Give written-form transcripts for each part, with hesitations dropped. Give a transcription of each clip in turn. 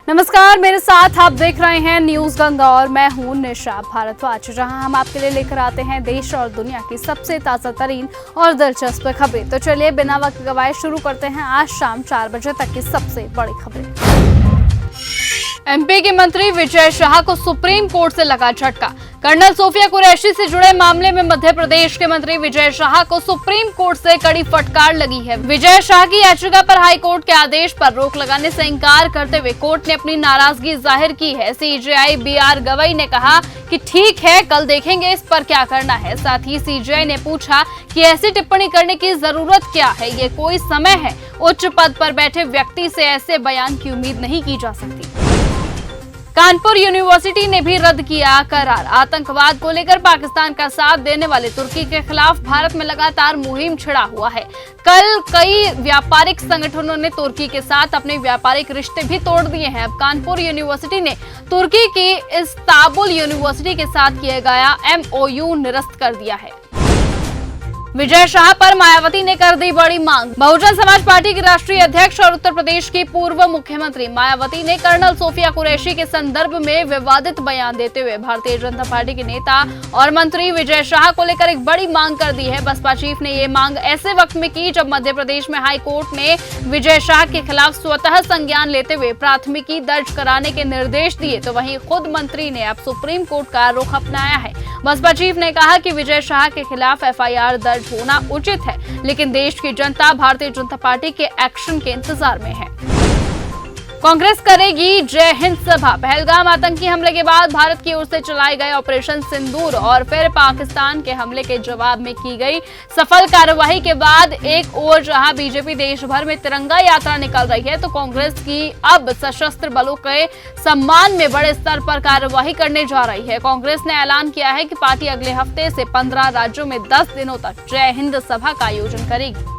नमस्कार, मेरे साथ आप देख रहे हैं न्यूज गंगा और मैं हूं निशा भारद्वाज, जहां हम आपके लिए लेकर आते हैं देश और दुनिया की सबसे ताजा तरीन और दिलचस्प खबरें। तो चलिए बिना वक्त गवाए शुरू करते हैं आज शाम 4 बजे तक की सबसे बड़ी खबरें। एमपी के मंत्री विजय शाह को सुप्रीम कोर्ट से लगा झटका। कर्नल सोफिया कुरैशी से जुड़े मामले में मध्य प्रदेश के मंत्री विजय शाह को सुप्रीम कोर्ट से कड़ी फटकार लगी है। विजय शाह की याचिका पर हाई कोर्ट के आदेश पर रोक लगाने से इंकार करते हुए कोर्ट ने अपनी नाराजगी जाहिर की है। सीजेआई बीआर गवई ने कहा कि ठीक है, कल देखेंगे इस पर क्या करना है। साथ ही सीजेआई ने पूछा कि ऐसी टिप्पणी करने की जरूरत क्या है, ये कोई समय है। उच्च पद पर बैठे व्यक्ति से ऐसे बयान की उम्मीद नहीं की जा सकती। कानपुर यूनिवर्सिटी ने भी रद्द किया करार। आतंकवाद को लेकर पाकिस्तान का साथ देने वाले तुर्की के खिलाफ भारत में लगातार मुहिम छिड़ा हुआ है। कल कई व्यापारिक संगठनों ने तुर्की के साथ अपने व्यापारिक रिश्ते भी तोड़ दिए हैं। अब कानपुर यूनिवर्सिटी ने तुर्की की इस्तांबुल यूनिवर्सिटी के साथ किया गया MOU निरस्त कर दिया है। विजय शाह पर मायावती ने कर दी बड़ी मांग। बहुजन समाज पार्टी की राष्ट्रीय अध्यक्ष और उत्तर प्रदेश की पूर्व मुख्यमंत्री मायावती ने कर्नल सोफिया कुरैशी के संदर्भ में विवादित बयान देते हुए भारतीय जनता पार्टी के नेता और मंत्री विजय शाह को लेकर एक बड़ी मांग कर दी है। बसपा चीफ ने ये मांग ऐसे वक्त में की जब मध्य प्रदेश में हाई कोर्ट ने विजय शाह के खिलाफ स्वतः संज्ञान लेते हुए प्राथमिकी दर्ज कराने के निर्देश दिए, तो वहीं खुद मंत्री ने अब सुप्रीम कोर्ट का रुख अपनाया है। बसपा चीफ ने कहा कि विजय शाह के खिलाफ FIR दर्ज होना उचित है, लेकिन देश की जनता भारतीय जनता पार्टी के एक्शन के इंतजार में है। कांग्रेस करेगी जय हिंद सभा। पहलगाम आतंकी हमले के बाद भारत की ओर से चलाए गए ऑपरेशन सिंदूर और फिर पाकिस्तान के हमले के जवाब में की गई सफल कार्यवाही के बाद एक ओर जहां बीजेपी देश भर में तिरंगा यात्रा निकल रही है, तो कांग्रेस की अब सशस्त्र बलों के सम्मान में बड़े स्तर पर कार्यवाही करने जा रही है। कांग्रेस ने ऐलान किया है कि पार्टी अगले हफ्ते से 15 राज्यों में 10 दिनों तक जय हिंद सभा का आयोजन करेगी।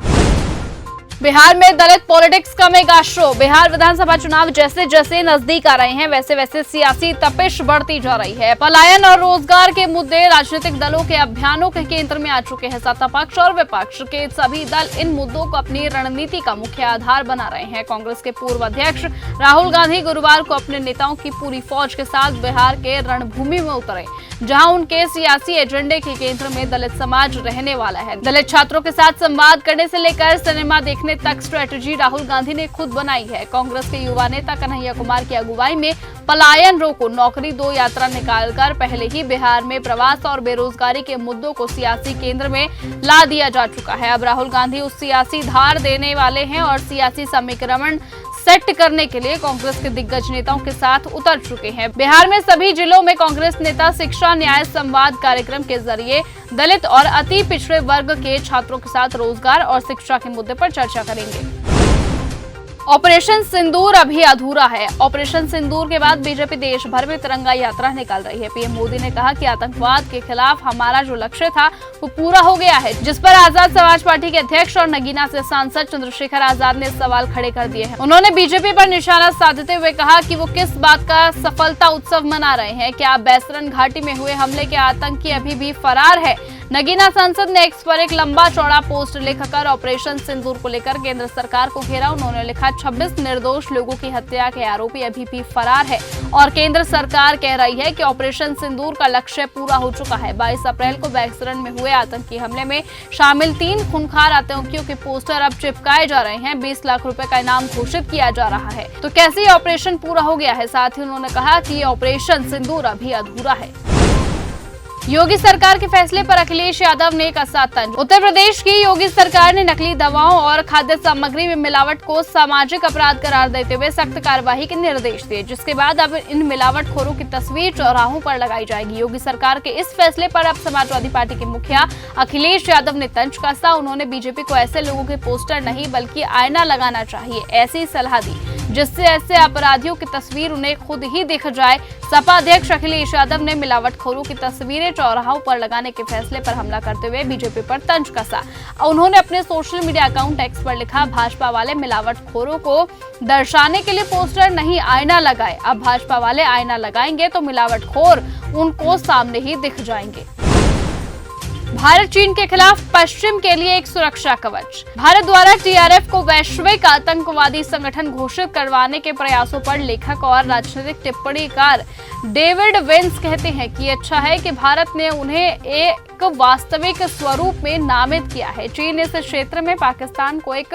बिहार में दलित पॉलिटिक्स का मेगा शो। बिहार विधानसभा चुनाव जैसे जैसे नजदीक आ रहे हैं, वैसे वैसे सियासी तपिश बढ़ती जा रही है। पलायन और रोजगार के मुद्दे राजनीतिक दलों के अभियानों के केंद्र में आ चुके हैं। सत्ता पक्ष और विपक्ष के सभी दल इन मुद्दों को अपनी रणनीति का मुख्य आधार बना रहे हैं। कांग्रेस के पूर्व अध्यक्ष राहुल गांधी गुरुवार को अपने नेताओं की पूरी फौज के साथ बिहार के रणभूमि में उतरे, जहां उनके सियासी एजेंडे के केंद्र में दलित समाज रहने वाला है। दलित छात्रों के साथ संवाद करने से लेकर सिनेमा देखने तक स्ट्रेटजी राहुल गांधी ने खुद बनाई है। कांग्रेस के युवा नेता कन्हैया कुमार की अगुवाई में पलायन रोको नौकरी दो यात्रा निकालकर पहले ही बिहार में प्रवास और बेरोजगारी के मुद्दों को सियासी केंद्र में ला दिया जा चुका है। अब राहुल गांधी उस सियासी धार देने वाले हैं और सियासी समीकरण सेट करने के लिए कांग्रेस के दिग्गज नेताओं के साथ उतर चुके हैं। बिहार में सभी जिलों में कांग्रेस नेता शिक्षा न्याय संवाद कार्यक्रम के जरिए दलित और अति पिछड़े वर्ग के छात्रों के साथ रोजगार और शिक्षा के मुद्दे पर चर्चा करेंगे। ऑपरेशन सिंदूर अभी अधूरा है। ऑपरेशन सिंदूर के बाद बीजेपी देश भर में तिरंगा यात्रा निकाल रही है। पीएम मोदी ने कहा कि आतंकवाद के खिलाफ हमारा जो लक्ष्य था वो पूरा हो गया है, जिस पर आजाद समाज पार्टी के अध्यक्ष और नगीना से सांसद चंद्रशेखर आजाद ने सवाल खड़े कर दिए हैं। उन्होंने बीजेपी पर निशाना साधते हुए कहा कि वो किस बात का सफलता उत्सव मना रहे हैं। क्या बैसरन घाटी में हुए हमले के आतंकी अभी भी फरार है? नगीना सांसद ने एक्स पर एक लंबा चौड़ा पोस्ट लिखकर ऑपरेशन सिंदूर को लेकर केंद्र सरकार को घेरा। उन्होंने लिखा 26 निर्दोष लोगों की हत्या के आरोपी अभी भी फरार है और केंद्र सरकार कह रही है कि ऑपरेशन सिंदूर का लक्ष्य पूरा हो चुका है। 22 अप्रैल को बैसरन में हुए आतंकी हमले में शामिल 3 खूंखार आतंकियों के पोस्टर अब चिपकाए जा रहे हैं। 20 लाख रुपए का इनाम घोषित किया जा रहा है। तो कैसे ये ऑपरेशन पूरा हो गया है? साथ ही उन्होंने कहा कि ये ऑपरेशन सिंदूर अभी अधूरा है। योगी सरकार के फैसले पर अखिलेश यादव ने कसा तंज। उत्तर प्रदेश की योगी सरकार ने नकली दवाओं और खाद्य सामग्री में मिलावट को सामाजिक अपराध करार देते हुए सख्त कार्रवाई के निर्देश दिए, जिसके बाद अब इन मिलावटखोरों की तस्वीर चौराहों पर लगाई जाएगी। योगी सरकार के इस फैसले पर अब समाजवादी पार्टी के मुखिया अखिलेश यादव ने तंज कसा। उन्होंने बीजेपी को ऐसे लोगों के पोस्टर नहीं बल्कि आईना लगाना चाहिए, ऐसी सलाह दी जिससे ऐसे अपराधियों की तस्वीर उन्हें खुद ही दिख जाए। सपा अध्यक्ष अखिलेश यादव ने मिलावटखोरों की तस्वीरें चौराहों पर लगाने के फैसले पर हमला करते हुए बीजेपी पर तंज कसा। उन्होंने अपने सोशल मीडिया अकाउंट एक्स पर लिखा, भाजपा वाले मिलावटखोरों को दर्शाने के लिए पोस्टर नहीं आईना लगाए। अब भाजपा वाले आईना लगाएंगे तो मिलावटखोर उनको सामने ही दिख जाएंगे। भारत चीन के खिलाफ पश्चिम के लिए एक सुरक्षा कवच। भारत द्वारा टीआरएफ को वैश्विक आतंकवादी संगठन घोषित करवाने के प्रयासों पर लेखक और राजनीतिक टिप्पणीकार डेविड वेंस कहते हैं कि अच्छा है कि भारत ने उन्हें एक वास्तविक स्वरूप में नामित किया है। चीन इस क्षेत्र में पाकिस्तान को एक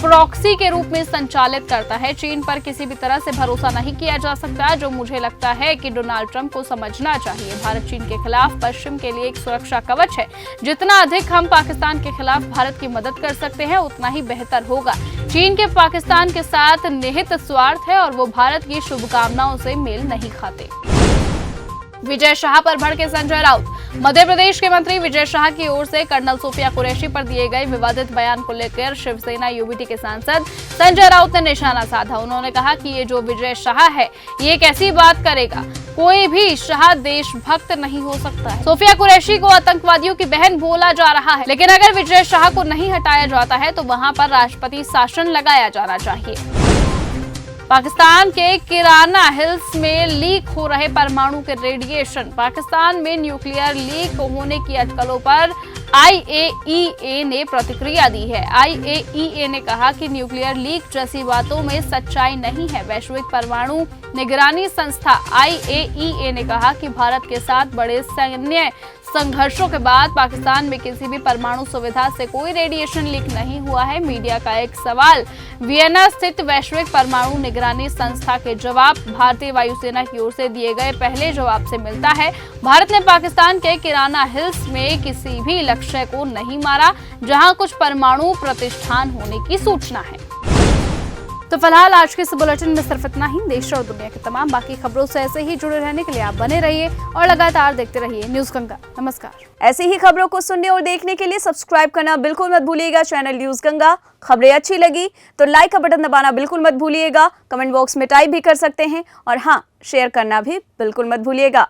प्रॉक्सी के रूप में संचालित करता है। चीन पर किसी भी तरह से भरोसा नहीं किया जा सकता, जो मुझे लगता है कि डोनाल्ड ट्रंप को समझना चाहिए। भारत चीन के खिलाफ पश्चिम के लिए एक सुरक्षा कवच है। जितना अधिक हम पाकिस्तान के खिलाफ भारत की मदद कर सकते हैं, उतना ही बेहतर होगा। चीन के पाकिस्तान के साथ निहित स्वार्थ है और वो भारत की शुभकामनाओं से मेल नहीं खाते। विजय शाह पर भड़के संजय राउत। मध्य प्रदेश के मंत्री विजय शाह की ओर से कर्नल सोफिया कुरैशी पर दिए गए विवादित बयान को लेकर शिवसेना यूबीटी के सांसद संजय राउत ने निशाना साधा। उन्होंने कहा कि ये जो विजय शाह है, ये कैसी बात करेगा। कोई भी शाह देशभक्त नहीं हो सकता है। सोफिया कुरैशी को आतंकवादियों की बहन बोला जा रहा है, लेकिन अगर विजय शाह को नहीं हटाया जाता है तो वहां पर राष्ट्रपति शासन लगाया जाना चाहिए। पाकिस्तान के किराना हिल्स में लीक हो रहे परमाणु के रेडिएशन। पाकिस्तान में न्यूक्लियर लीक होने की अटकलों पर IAEA ने प्रतिक्रिया दी है। IAEA ने कहा कि न्यूक्लियर लीक जैसी बातों में सच्चाई नहीं है। वैश्विक परमाणु निगरानी संस्था IAEA ने कहा कि भारत के साथ बड़े सैन्य संघर्षों के बाद पाकिस्तान में किसी भी परमाणु सुविधा से कोई रेडिएशन लीक नहीं हुआ है। मीडिया का एक सवाल वियना स्थित वैश्विक परमाणु निगरानी संस्था के जवाब भारतीय वायुसेना की ओर से दिए गए पहले जवाब से मिलता है। भारत ने पाकिस्तान के किराना हिल्स में किसी भी लक्ष्य को नहीं मारा, जहां कुछ परमाणु प्रतिष्ठान होने की सूचना है। तो फिलहाल आज के इस बुलेटिन में सिर्फ इतना ही। देश और दुनिया की तमाम बाकी खबरों से ऐसे ही जुड़े रहने के लिए आप बने रहिए और लगातार देखते रहिए न्यूज़ गंगा। नमस्कार। ऐसी ही खबरों को सुनने और देखने के लिए सब्सक्राइब करना बिल्कुल मत भूलिएगा चैनल न्यूज़ गंगा। खबरें अच्छी लगी तो लाइक का बटन दबाना बिल्कुल मत भूलिएगा। कमेंट बॉक्स में टाइप भी कर सकते हैं और हाँ, शेयर करना भी बिल्कुल मत भूलिएगा।